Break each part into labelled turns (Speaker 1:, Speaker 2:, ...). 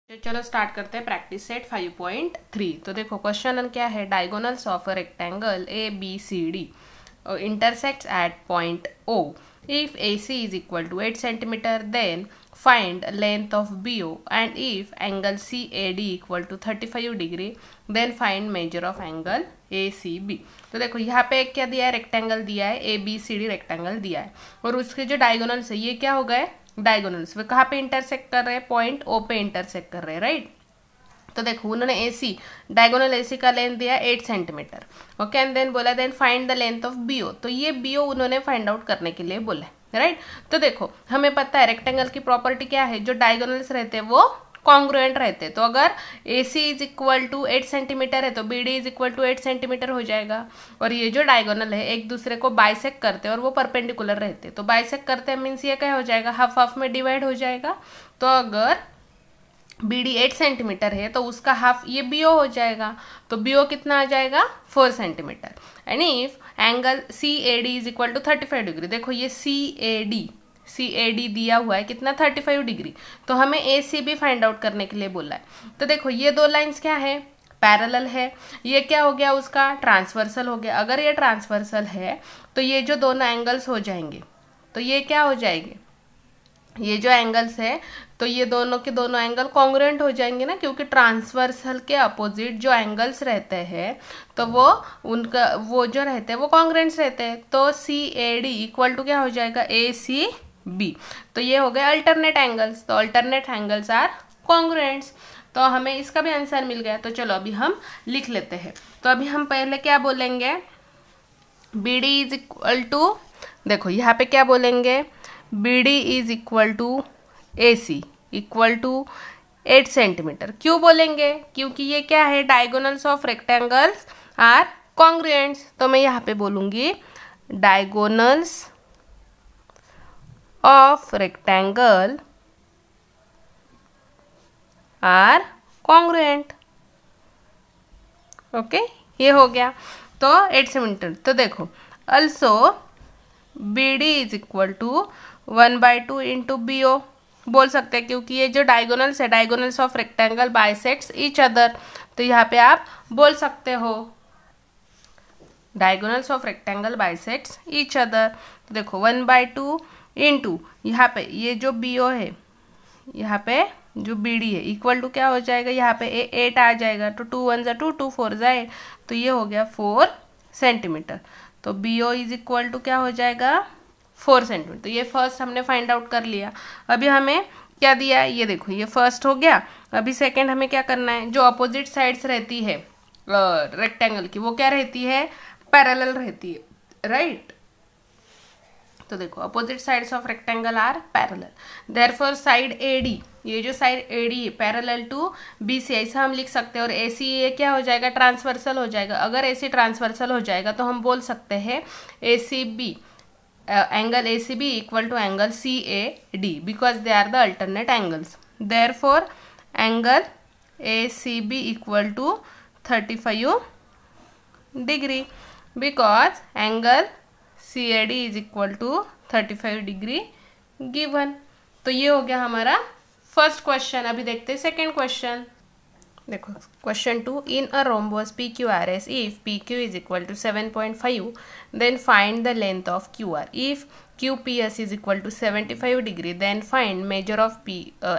Speaker 1: तो चलो स्टार्ट करते हैं प्रैक्टिस सेट 5.3। तो देखो क्वेश्चन क्या है, diagonals of a rectangle A B C D intersects at point O. If AC is equal to 8 centimeter, then find length of BO, and if angle CAD equal to 35 degree, then find measure of angle ACB। तो देखो यहाँ पे क्या दिया है, rectangle दिया है, ABCD rectangle दिया है और उसके जो डायगोनल्स है ये क्या हो गए, डायगोनल्स वे कहाँ पे इंटरसेक्ट कर रहे हैं, पॉइंट ओ पे इंटरसेक्ट कर रहे हैं, राइट। तो देखो उन्होंने AC डायगोनल AC का लेंथ दिया 8 सेंटीमीटर, ओके, एंड देन बोला then find the length of BO। तो ये BO उन्होंने फाइंड आउट करने के लिए बोला, राइट। तो देखो हमें पता है रेक्टेंगल की प्रॉपर्टी क्या है, जो डायगोनल्स रहते हैं वो कॉन्ग्रुएंट रहते हैं। तो अगर AC is equal to 8 centimetre है तो BD is equal to 8 centimetre हो जाएगा। और ये जो डायगोनल है एक दूसरे को बाइसेक्ट करते हैं और वो परपेंडिकुलर रहते हैं। तो बाइसेक्ट करते हैं मीन्स ये क्या हो जाएगा, हाफ हाफ में डिवाइड हो जाएगा। तो अगर BD 8 सेंटीमीटर है तो उसका हाफ ये BO हो जाएगा। तो BO कितना आ जाएगा, 4 centimetre. And if angle CAD is equal to 35 degree, देखो ये CAD दिया हुआ है कितना, 35 डिग्री। तो हमें ACB फाइंड आउट करने के लिए बोला है। तो देखो ये दो लाइंस क्या है, पैरेलल है। ये क्या हो गया, उसका ट्रांसवर्सल हो गया। अगर ये ट्रांसवर्सल है तो ये जो दोनों एंगल्स हो जाएंगे, तो ये क्या हो जाएंगे, ये जो एंगल्स है तो ये दोनों के दोनों एंगल कॉन्ग्रुएंट हो जाएंगे ना, क्योंकि ट्रांसवर्सल के अपोजिट जो एंगल्स रहते हैं तो वो उनका वो जो रहते हैं वो कॉन्ग्रुएंट्स रहते हैं। तो CAD इक्वल टू क्या हो जाएगा, ACB। तो ये हो गए अल्टरनेट एंगल्स। तो अल्टरनेट एंगल्स आर कॉन्ग्रुएंट्स। तो हमें इसका भी आंसर मिल गया। तो चलो अभी हम लिख लेते हैं। तो अभी हम पहले क्या बोलेंगे, BD इज इक्वल टू, देखो यहाँ पे क्या बोलेंगे, BD is equal to AC equal to 8 centimetre. क्यों बोलेंगे, क्योंकि ये क्या है, diagonals of rectangles are congruents. तो मैं यहाँ पे बोलूँगी diagonals of rectangle are congruent, okay, ये हो गया। तो 8 सेंटीमीटर। तो देखो also BD is equal to 1/2 into BO बोल सकते हैं, क्योंकि ये जो डायगोनल्स है, diagonals of rectangle bisects each other. तो यहाँ पे आप बोल सकते हो diagonals of rectangle bisects each other. तो देखो 1/2 इंटू यहाँ पे ये जो BO है, यहाँ पे जो BD है इक्वल टू क्या हो जाएगा, यहाँ पे 8 आ जाएगा। तो 2 1 2 2 4 8, तो ये हो गया 4 सेंटीमीटर। तो BO इज इक्वल टू क्या हो जाएगा, 4 सेंटीमीटर। तो ये फर्स्ट हमने फाइंड आउट कर लिया। अभी हमें क्या दिया है, ये देखो ये फर्स्ट हो गया। अभी सेकंड हमें क्या करना है, जो अपोजिट साइड्स रहती है रेक्टेंगल की वो क्या रहती है, पैरेलल रहती है, राइट। तो देखो opposite sides of rectangle are parallel, therefore side AD, ये जो साइड AD है पैरेलल टू BC, ऐसा हम लिख सकते हैं। और AC ये क्या हो जाएगा, ट्रांसवर्सल हो जाएगा। अगर AC ट्रांसवर्सल हो जाएगा तो हम बोल सकते हैं ACB angle ACB equal to angle CAD because they are the alternate angles. Therefore, angle ACB equal to 35 degree because angle CAD is equal to 35 degree given. तो ये हो गया हमारा फर्स्ट क्वेश्चन। अभी देखते हैं सेकेंड क्वेश्चन। देखो question 2, in a rhombus PQRS if PQ is equal to 7.5 then find the length of QR. If QPS is equal to 75 degree then find measure of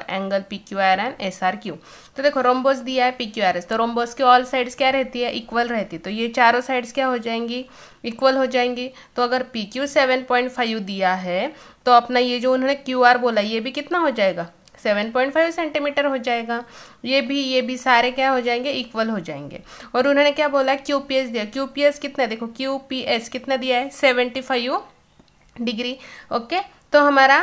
Speaker 1: angle PQR and SRQ। तो देखो rhombus दिया है PQRS, तो rhombus के all sides क्या रहती है, equal रहती है। तो ये चारों साइड्स क्या हो जाएंगी, इक्वल हो जाएंगी। तो अगर PQ 7.5 दिया है तो अपना ये जो उन्होंने QR बोला ये भी कितना हो जाएगा, 7.5 सेंटीमीटर हो जाएगा। ये भी सारे क्या हो जाएंगे, इक्वल हो जाएंगे। और उन्होंने क्या बोला, QPS दिया, QPS कितना, देखो QPS कितना दिया है, 75 डिग्री, ओके। तो हमारा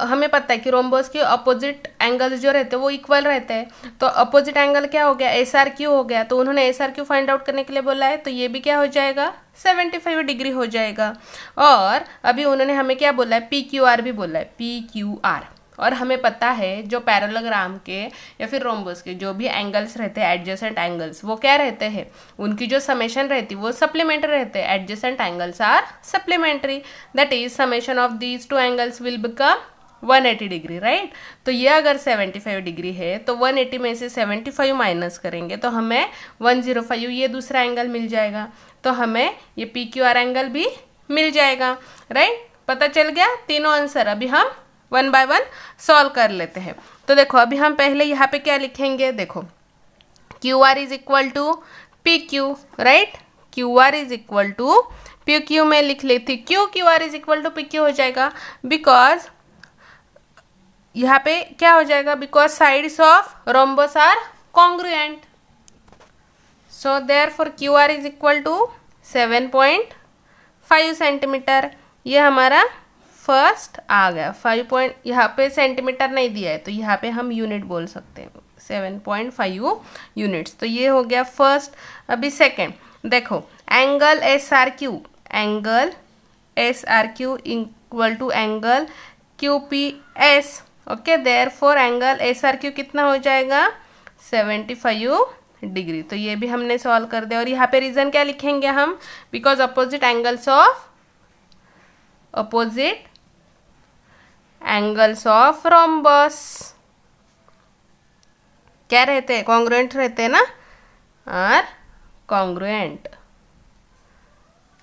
Speaker 1: हमें पता है कि रोम्बस के अपोजिट एंगल्स जो रहते हैं वो इक्वल रहते हैं। तो अपोजिट एंगल क्या हो गया, SRQ हो गया। तो उन्होंने SRQ फाइंड आउट करने के लिए बोला है, तो ये भी क्या हो जाएगा, 75 डिग्री हो जाएगा। और अभी उन्होंने हमें क्या बोला है, PQR भी बोला है, PQR। और हमें पता है जो पैरेललोग्राम के या फिर रोम्बस के जो भी एंगल्स रहते हैं, एडजेसेंट एंगल्स, वो क्या रहते हैं, उनकी जो समेशन रहती है वो सप्लीमेंट्री रहते हैं। Adjacent angles are supplementary, that is summation of these two angles will become 180 degree, right. तो ये अगर 75 डिग्री है तो 180 में से 75 माइनस करेंगे तो हमें 105 ये दूसरा एंगल मिल जाएगा। तो हमें ये पी क्यू आर एंगल भी मिल जाएगा, राइट। पता चल गया तीनों आंसर। अभी हम 1 बाय 1 सॉल्व कर लेते हैं। तो देखो अभी हम पहले यहाँ पे क्या लिखेंगे, देखो Q R is equal to P Q, right. Q R is equal to P Q में लिख लेती, क्यों Q R is equal to P Q हो जाएगा, बिकॉज यहाँ पे क्या हो जाएगा, because sides of rhombus are congruent. So therefore Q R is equal to 7.5 centimetre. ये हमारा फर्स्ट आ गया। 5 यहाँ पे सेंटीमीटर नहीं दिया है तो यहाँ पे हम यूनिट बोल सकते हैं, 7.5 यूनिट्स। तो ये हो गया फर्स्ट। अभी सेकेंड देखो, angle S R Q, angle S R Q equal to angle Q P S. Okay, therefore angle S R Q कितना हो जाएगा, 75 डिग्री। तो ये भी हमने सॉल्व कर दिया। और यहाँ पे रीजन क्या लिखेंगे हम, because opposite angles of rhombus क्या रहते हैं, कॉन्ग्रुएंट रहते हैं ना, आर कॉन्ग्रुएंट।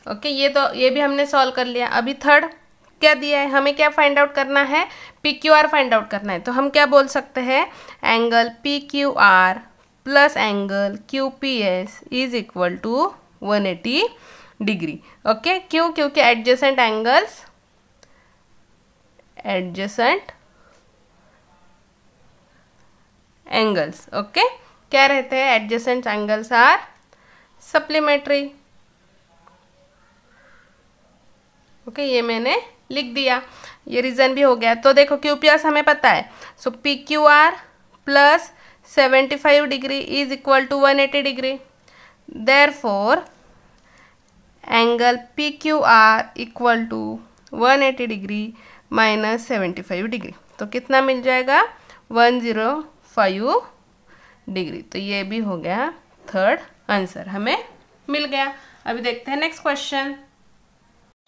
Speaker 1: ओके, ये भी हमने सॉल्व कर लिया। अभी थर्ड क्या दिया है, हमें क्या फाइंड आउट करना है, P Q R find out करना है। तो हम क्या बोल सकते हैं, angle P Q R plus angle Q P S is equal to 180 degree. Okay, क्यों, क्योंकि एडजेसेंट एंगल्स ओके क्या रहते हैं, adjacent angles are supplementary. Okay, ये मैंने लिख दिया, ये रीजन भी हो गया। तो देखो क्यू पी एस हमें पता है, so P Q R plus 75 degree is equal to 180 degree. Therefore angle P Q R equal to 180 degree minus 75 degree. तो कितना मिल जाएगा, 105 डिग्री। तो ये भी हो गया थर्ड आंसर, हमें मिल गया। अभी देखते हैं नेक्स्ट क्वेश्चन।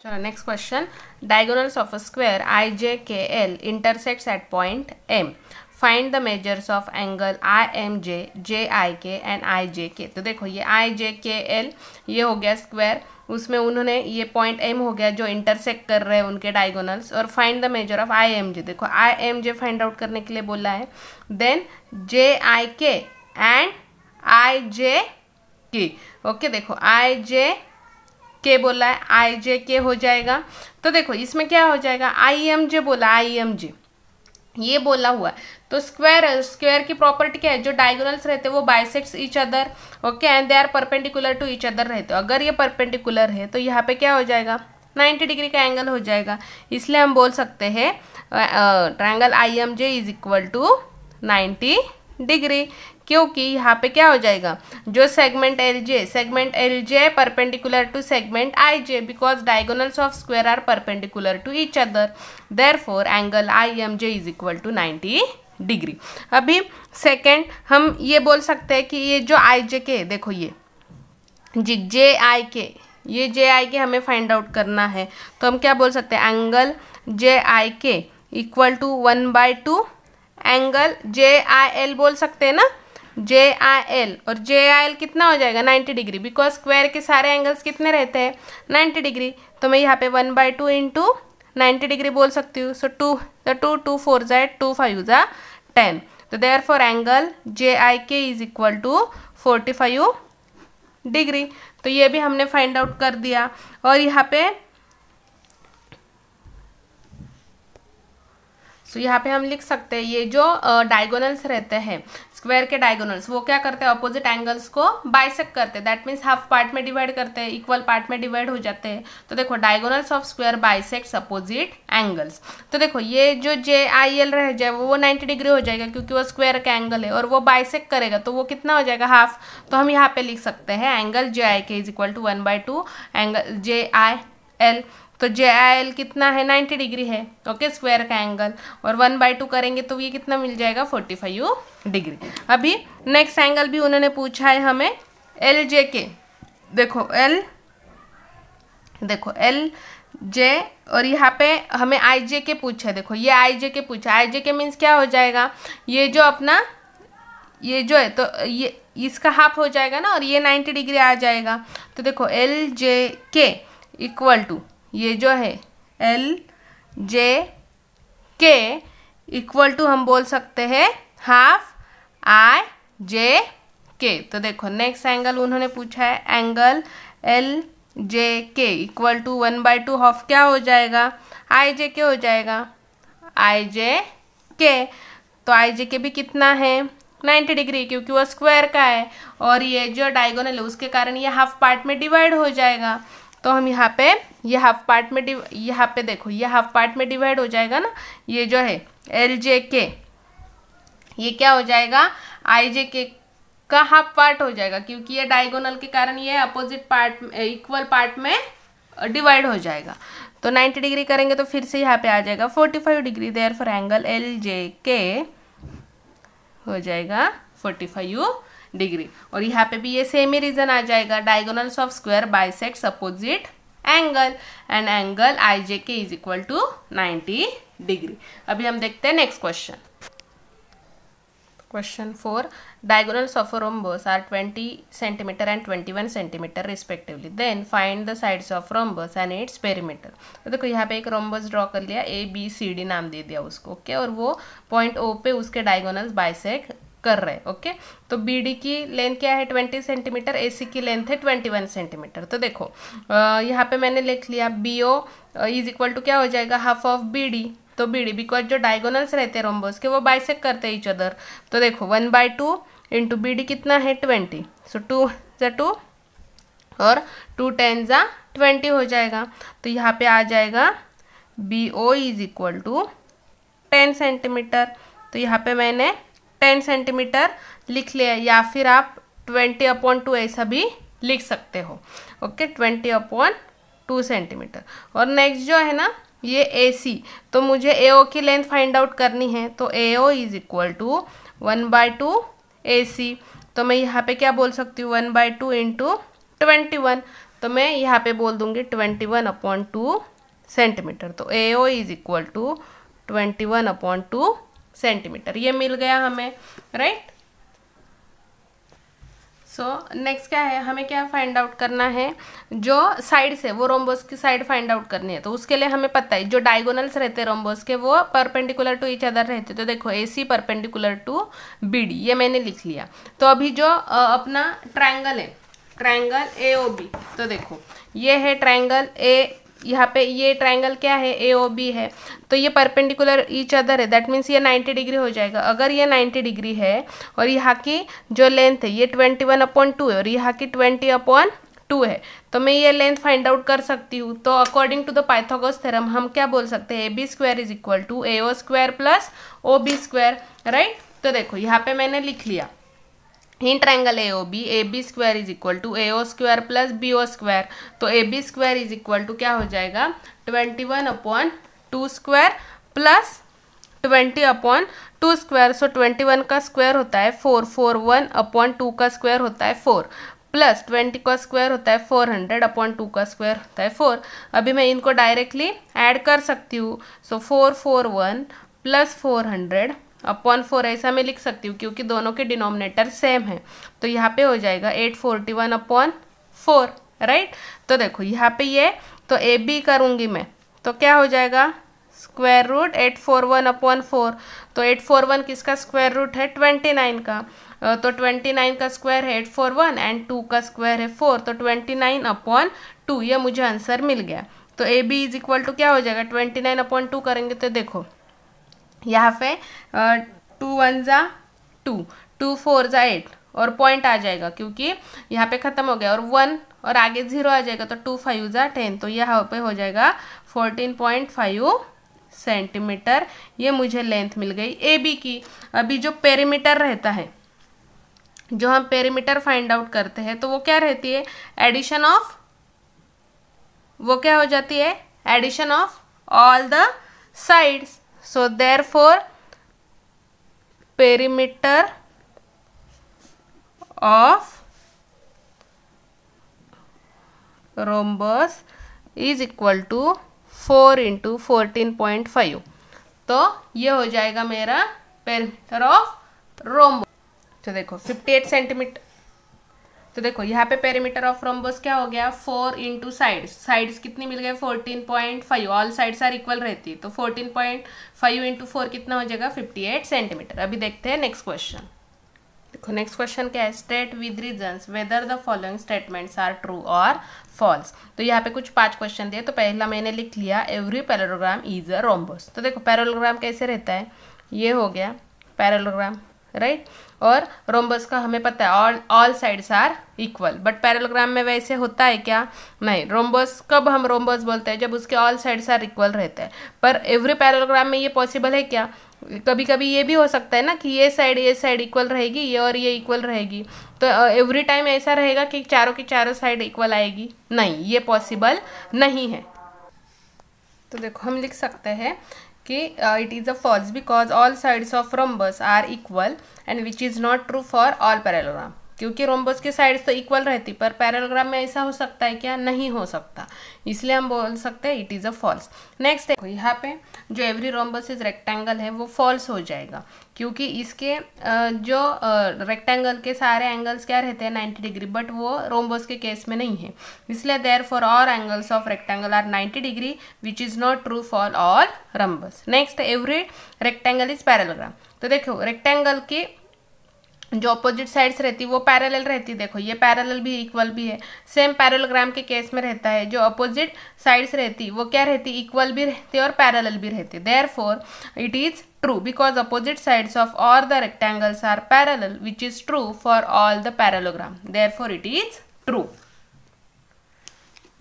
Speaker 1: चलो next question, diagonals of a square I J K L intersects at point M, find the measures of angle I M J, J I K and I J के। तो देखो ये आई जे के एल ये हो गया square, उसमें उन्होंने ये पॉइंट एम हो गया जो इंटरसेक्ट कर रहे हैं उनके डायगोनल्स, और find the measure of I M J. देखो I M J find out करने के लिए बोला है, then J I K and I J के। ओके, देखो आई जे के बोला है, आई जे के हो जाएगा। तो देखो इसमें क्या हो जाएगा, आई एम जे बोला, आई एम जे ये बोला हुआ है। तो स्क्वायर की प्रॉपर्टी क्या है, जो डायगोनल्स रहते हैं वो bisects each other, okay, and they are perpendicular to each other रहते हैं। अगर ये परपेंडिकुलर है तो यहाँ पे क्या हो जाएगा, 90 डिग्री का एंगल हो जाएगा। इसलिए हम बोल सकते हैं triangle I M J is equal to 90 degree, क्योंकि यहाँ पे क्या हो जाएगा, जो segment L J perpendicular to segment I J, because diagonals of square are perpendicular to each other, therefore angle I M J is equal to 90 degree. अभी second हम ये बोल सकते हैं कि ये जो आई जे के, देखो ये जी जे आई के, ये जे आई के हमें फाइंड आउट करना है। तो हम क्या बोल सकते हैं, angle J I K equal to 1/2 angle J I L बोल सकते हैं ना, जे आई एल, और जे आई एल कितना हो जाएगा 90 डिग्री, बिकॉज स्क्वायर के सारे एंगल्स कितने रहते हैं 90 डिग्री। तो मैं यहाँ पे 1/2 इंटू 90 डिग्री बोल सकती हूँ। सो 2 2 4 2 5 10। तो therefore angle J I K is equal to 45 degree. तो ये भी हमने फाइंड आउट कर दिया। और यहाँ पे यहाँ पे हम लिख सकते हैं, ये जो डायगोनल्स रहते हैं स्क्वायर के डायगोनल्स, वो क्या करते हैं, अपोजिट एंगल्स को बाइसेक्ट करते हैं। दैट मीन्स हाफ पार्ट में डिवाइड करते हैं, इक्वल पार्ट में डिवाइड हो जाते हैं। तो देखो diagonals of square bisects opposite angles. तो देखो ये जो जे आई एल रह जाए वो 90 डिग्री हो जाएगा, क्योंकि वो स्क्वायर का एंगल है, और वो बाइसेक्ट करेगा तो वो कितना हो जाएगा, हाफ। तो हम यहाँ पे लिख सकते हैं angle J I K is equal to 1/2 angle J I L. तो जे आई एल कितना है 90 डिग्री है, ओके, स्क्वायर का एंगल, और 1/2 करेंगे तो ये कितना मिल जाएगा 45 डिग्री। अभी नेक्स्ट एंगल भी उन्होंने पूछा है हमें एल जे के। देखो एल जे, और यहाँ पे हमें आई जे के पूछा है। देखो ये आई जे के पूछा, आई जे के मीन्स क्या हो जाएगा, ये जो अपना ये जो है तो ये इसका हाफ हो जाएगा ना, और ये 90 डिग्री आ जाएगा। तो देखो एल जे के इक्वल टू, ये जो है एल जे के इक्वल टू हम बोल सकते हैं हाफ आई जे के। तो देखो नेक्स्ट एंगल उन्होंने पूछा है, एंगल एल जे के इक्वल टू 1/2 हाफ क्या हो जाएगा, आई जे के हो जाएगा, आई जे के। तो आई जे के भी कितना है 90 डिग्री, क्योंकि वो स्क्वायर का है, और ये जो डायगोनल है उसके कारण ये हाफ पार्ट में डिवाइड हो जाएगा। तो हम यहाँ पे ये हाफ पार्ट में यहाँ पे देखो ये हाफ पार्ट में डिवाइड हो जाएगा ना, ये जो है एल जे के ये क्या हो जाएगा, आई जे के का हाफ पार्ट हो जाएगा, क्योंकि ये डायगोनल के कारण ये अपोजिट पार्ट इक्वल पार्ट में डिवाइड हो जाएगा। तो 90 डिग्री करेंगे तो फिर से यहाँ पे आ जाएगा 45 degree, therefore angle L J के हो जाएगा 45 डिग्री। और यहाँ पे भी ये सेम ही रीजन आ जाएगा, diagonals of square bisects opposite angle, and angle I J K is equal to 90 degree. अभी हम देखते हैं next question. Question 4. Diagonals of a rhombus are 20 cm and 21 cm respectively. Then find the sides of rhombus and its perimeter. तो देखो यहाँ पे एक rhombus draw कर लिया, A B C D नाम दे दिया उसको, ओके, और वो पॉइंट O पे उसके डायगोनल्स बाइसेक्ट कर रहे हैं, ओके। तो बी डी की लेंथ क्या है 20 सेंटीमीटर, ए सी की लेंथ है 21 सेंटीमीटर। तो देखो यहाँ पे मैंने लिख लिया B O is equal to क्या हो जाएगा, हाफ ऑफ बी डी। तो बी डी बिकॉज जो डायगोनल्स रहते हैं रोम्बोस के वो बाइसेक्ट करते हैं ईच अदर। तो देखो 1/2 इंटू बी डी कितना है 20, सो 2 × 2 और 2 × 10 = 20 हो जाएगा। तो यहाँ पे आ जाएगा B O is equal to 10 centimetre. तो यहाँ पे मैंने 10 सेंटीमीटर लिख लिया, या फिर आप 20/2 ऐसा भी लिख सकते हो, ओके, 20/2 सेंटीमीटर। और नेक्स्ट जो है ना ये ए सी, तो मुझे ए ओ की लेंथ फाइंड आउट करनी है। तो A O is equal to 1/2 ए सी। तो मैं यहाँ पे क्या बोल सकती हूँ 1/2 इंटू 21, तो मैं यहाँ पे बोल दूंगी 21/2 सेंटीमीटर। तो A O is equal to 21/2 centimeter, ये मिल गया हमें, राइट। सो नेक्स्ट क्या है, हमें क्या फाइंड आउट करना है, जो साइड्स है वो रोम्बोस की साइड फाइंड आउट करनी है। तो उसके लिए हमें पता है जो डायगोनल्स रहते हैं रोम्बोस के वो परपेंडिकुलर टू ईच अदर रहते। तो देखो A C perpendicular to B D, ये मैंने लिख लिया। तो अभी जो अपना ट्रायंगल है, ट्रायंगल ए ओ बी, तो देखो ये है ट्रायंगल ए, यहाँ पे ये ट्रायंगल क्या है ए ओ बी है, तो ये परपेंडिकुलर ईच अदर है, दैट मीन्स ये 90 डिग्री हो जाएगा। अगर ये 90 डिग्री है और यहाँ की जो लेंथ है ये 21/2 है और यहाँ की 20/2 है, तो मैं ये लेंथ फाइंड आउट कर सकती हूँ। तो according to the Pythagoras theorem हम क्या बोल सकते हैं, AB² is equal to AO² plus OB², right. तो देखो यहाँ पे मैंने लिख लिया in triangle AB² is equal to AO² plus BO²। तो AB² इज इक्वल टू क्या हो जाएगा 21/2² प्लस 20/2²। सो 21 का स्क्वायर होता है 4, 41/2 का स्क्वायर होता है 4, प्लस 20 का स्क्वायर होता है 400/2 का स्क्वायर होता है 4। अभी मैं इनको डायरेक्टली ऐड कर सकती हूँ। सो 441 प्लस 400/4 ऐसा मैं लिख सकती हूँ, क्योंकि दोनों के डिनोमिनेटर सेम है। तो यहाँ पे हो जाएगा 841/4, राइट। तो देखो यहाँ पे ये तो ए बी करूँगी मैं, तो क्या हो जाएगा स्क्वायर रूट 841/4। तो 841 किसका स्क्वायर रूट है 29 का, तो 29 का स्क्वायर है 841 एंड 2 का स्क्वायर है 4, तो 29/2, ये मुझे आंसर मिल गया। तो A B is equal to क्या हो जाएगा 29/2 करेंगे तो देखो यहाँ पे 2 1 = 2, 2 4 = 8 और पॉइंट आ जाएगा, क्योंकि यहाँ पे खत्म हो गया, और 1 और आगे 0 आ जाएगा, तो 2 5 = 10, तो यहाँ पे हो जाएगा 14.5 सेंटीमीटर। ये मुझे लेंथ मिल गई ए बी की। अभी जो पेरीमीटर रहता है, जो हम पेरीमीटर फाइंड आउट करते हैं, तो वो क्या रहती है एडिशन ऑफ, वो क्या हो जाती है addition of all the sides. So therefore perimeter of rhombus is equal to 4 into 14.5, तो ये हो जाएगा मेरा पेरीमीटर ऑफ रोम्बोस। तो देखो 58 सेंटीमीटर। तो देखो यहाँ पे पेरीमीटर ऑफ रोम्बोस क्या हो गया, 4 इंटू साइड्स कितनी मिल गए 14.5, ऑल साइड्स आर इक्वल रहती है, तो 14.5 इंटू 4 कितना हो जाएगा 58 सेंटीमीटर। अभी देखते हैं नेक्स्ट क्वेश्चन। देखो नेक्स्ट क्वेश्चन क्या है, state with reasons whether the following statements are true और फॉल्स। तो यहाँ पे कुछ 5 क्वेश्चन दिए, तो पहला मैंने लिख लिया every parallelogram is a rhombus. तो देखो पैरेललोग्राम कैसे रहता है, ये हो गया पैरेललोग्राम, राइट। और रोम्बस का हमें पता है all sides are equal, but parallelogram में वैसे होता है क्या, नहीं। रोम्बस कब हम रोम्बस बोलते हैं, जब उसके ऑल साइड्स आर इक्वल रहते हैं। पर एवरी पैरेललोग्राम में ये पॉसिबल है क्या, कभी कभी ये भी हो सकता है ना कि ये साइड इक्वल रहेगी, ये और ये इक्वल रहेगी, तो एवरी टाइम ऐसा रहेगा कि चारों की चारों साइड इक्वल आएगी, नहीं, ये पॉसिबल नहीं है। तो देखो हम लिख सकते हैं कि it is a false because all sides of rhombus are equal and which is not true for all parallelogram. क्योंकि रोम्बस की साइड्स तो इक्वल रहती, पर पैरेललोग्राम में ऐसा हो सकता है क्या, नहीं हो सकता, इसलिए हम बोल सकते हैं it is a false. Next देखो यहाँ पे जो एवरी रोम्बस इज रेक्टेंगल है वो फॉल्स हो जाएगा, क्योंकि इसके जो रेक्टेंगल के सारे एंगल्स क्या रहते हैं 90 डिग्री, बट वो रोम्बस के केस में नहीं है, इसलिए therefore all angles of rectangle are 90 degree which is not true for all rhombus. Next every rectangle is parallelogram. तो देखो रेक्टेंगल की जो अपोजिट साइड्स रहती है वो पैरेलल रहती है, देखो ये पैरेलल भी इक्वल भी है, सेम पैरेललोग्राम के केस में रहता है, जो अपोजिट साइड्स रहती वो क्या रहती, इक्वल भी रहती है और पैरेलल भी रहती है। Therefore it is true because opposite sides of all the rectangles are parallel which is true for all the parallelogram, therefore it is true.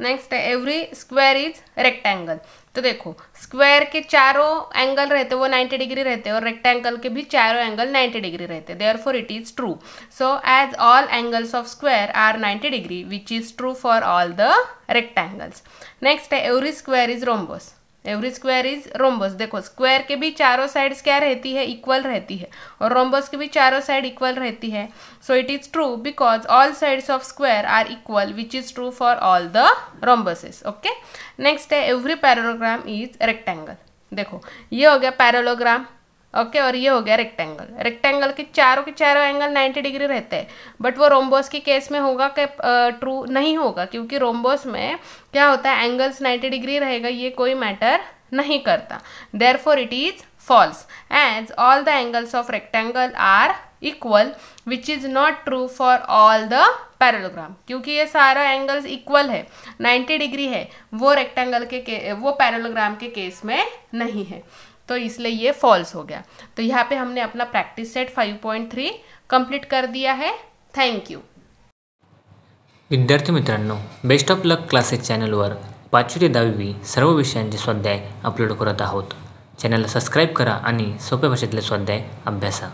Speaker 1: Next है एवरी स्क्वायर इज रेक्टेंगल। तो देखो स्क्वायर के चारों angle रहते वो 90 degree रहते हैं और रेक्टेंगल के भी चारों एंगल 90 डिग्री रहते हैं, therefore it is true. So as all angles of square are 90 degree which is true for all the rectangles. Next है every square is rhombus. Every square is rhombus. देखो square के भी चारों sides क्या रहती है, इक्वल रहती है, और रोम्बस के भी चारों साइड इक्वल रहती है, so it is true because all sides of square are equal which is true for all the rhombuses. Okay. Next है एवरी पैरेललोग्राम इज रेक्टेंगल। देखो ये हो गया पैरेललोग्राम, ओके, और ये हो गया रेक्टेंगल। रेक्टेंगल के चारों एंगल 90 डिग्री रहते हैं, बट वो रोम्बस के केस में होगा कि ट्रू नहीं होगा, क्योंकि रोम्बस में क्या होता है एंगल्स 90 डिग्री रहेगा, ये कोई मैटर नहीं करता, therefore it is false as all the angles of rectangle are equal which is not true for all the parallelogram. क्योंकि ये सारा एंगल्स इक्वल है, 90 डिग्री है, वो रेक्टेंगल वो पैरेललोग्राम के केस में नहीं है, तो इसलिए ये फॉल्स हो गया। तो यहाँ पे हमने अपना प्रैक्टिस सेट 5.3 कंप्लीट कर दिया है। थँक यू
Speaker 2: विद्यार्थी मित्रांनो, बेस्ट ऑफ लक क्लासेस चॅनलवर 5वी ते 10वी सर्व विषयांचे स्वाध्याय अपलोड करत आहोत। चॅनलला सबस्क्राईब करा आणि सोप्या भाषेतले स्वाध्याय अभ्यासा।